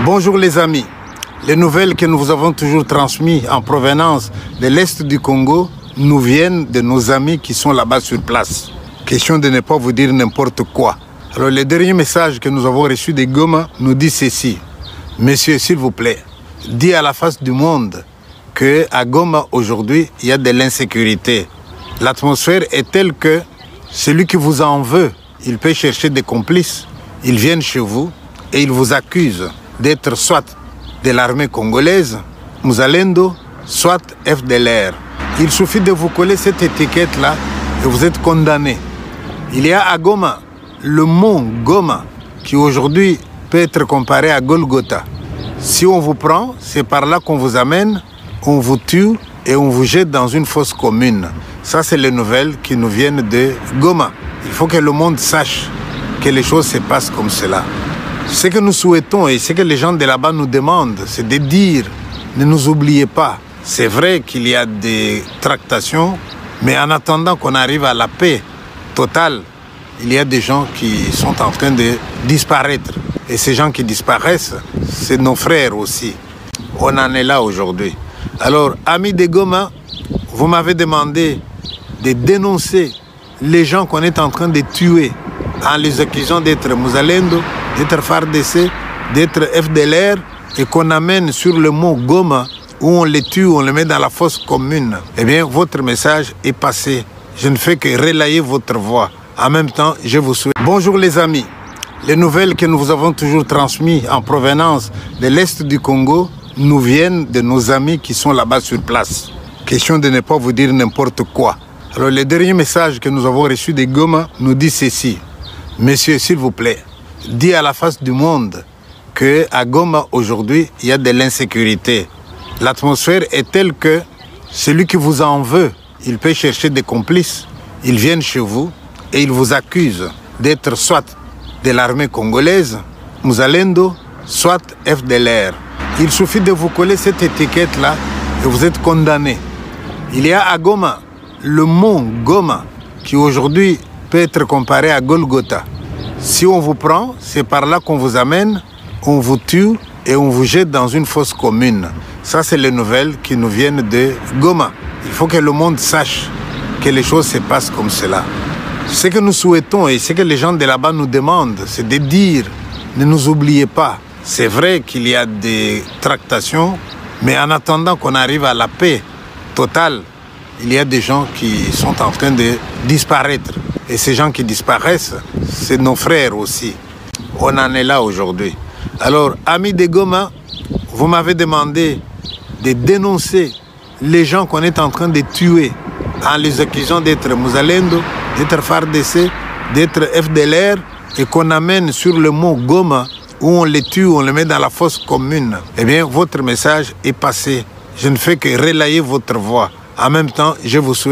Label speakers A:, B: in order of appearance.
A: Bonjour les amis. Les nouvelles que nous vous avons toujours transmises en provenance de l'Est du Congo nous viennent de nos amis qui sont là-bas sur place. Question de ne pas vous dire n'importe quoi. Alors le dernier message que nous avons reçu de Goma nous dit ceci. Monsieur, s'il vous plaît, dis à la face du monde qu'à Goma aujourd'hui, il y a de l'insécurité. L'atmosphère est telle que celui qui vous en veut, il peut chercher des complices. Ils viennent chez vous et ils vous accusent d'être soit de l'armée congolaise, Muzalendo, soit FDLR. Il suffit de vous coller cette étiquette-là et vous êtes condamné. Il y a à Goma le mont Goma qui aujourd'hui peut être comparé à Golgotha. Si on vous prend, c'est par là qu'on vous amène, on vous tue et on vous jette dans une fosse commune. Ça, c'est les nouvelles qui nous viennent de Goma. Il faut que le monde sache que les choses se passent comme cela. Ce que nous souhaitons et ce que les gens de là-bas nous demandent, c'est de dire, ne nous oubliez pas. C'est vrai qu'il y a des tractations, mais en attendant qu'on arrive à la paix totale, il y a des gens qui sont en train de disparaître. Et ces gens qui disparaissent, c'est nos frères aussi. On en est là aujourd'hui. Alors, amis de Goma, vous m'avez demandé de dénoncer les gens qu'on est en train de tuer en les accusant d'être Muzalendo, d'être FARDC, d'être FDLR et qu'on amène sur le mont Goma où on les tue, on les met dans la fosse commune. Eh bien, votre message est passé. Je ne fais que relayer votre voix. En même temps, je vous souhaite... Bonjour les amis. Les nouvelles que nous vous avons toujours transmises en provenance de l'Est du Congo nous viennent de nos amis qui sont là-bas sur place. Question de ne pas vous dire n'importe quoi. Alors, le dernier message que nous avons reçu de Goma nous dit ceci. Monsieur, s'il vous plaît, dis à la face du monde qu'à Goma aujourd'hui, il y a de l'insécurité. L'atmosphère est telle que celui qui vous en veut, il peut chercher des complices. Ils viennent chez vous et ils vous accusent d'être soit de l'armée congolaise, Muzalendo, soit FDLR. Il suffit de vous coller cette étiquette-là et vous êtes condamné. Il y a à Goma le mont Goma qui aujourd'hui peut être comparé à Golgotha. Si on vous prend, c'est par là qu'on vous amène, on vous tue et on vous jette dans une fosse commune. Ça, c'est les nouvelles qui nous viennent de Goma. Il faut que le monde sache que les choses se passent comme cela. Ce que nous souhaitons et ce que les gens de là-bas nous demandent, c'est de dire, ne nous oubliez pas. C'est vrai qu'il y a des tractations, mais en attendant qu'on arrive à la paix totale, il y a des gens qui sont en train de disparaître. Et ces gens qui disparaissent, c'est nos frères aussi. On en est là aujourd'hui. Alors, amis de Goma, vous m'avez demandé de dénoncer les gens qu'on est en train de tuer en les accusant d'être Muzalendo, d'être FARDC, d'être FDLR et qu'on amène sur le mont Goma où on les tue, on les met dans la fosse commune. Eh bien, votre message est passé. Je ne fais que relayer votre voix. En même temps, je vous souhaite...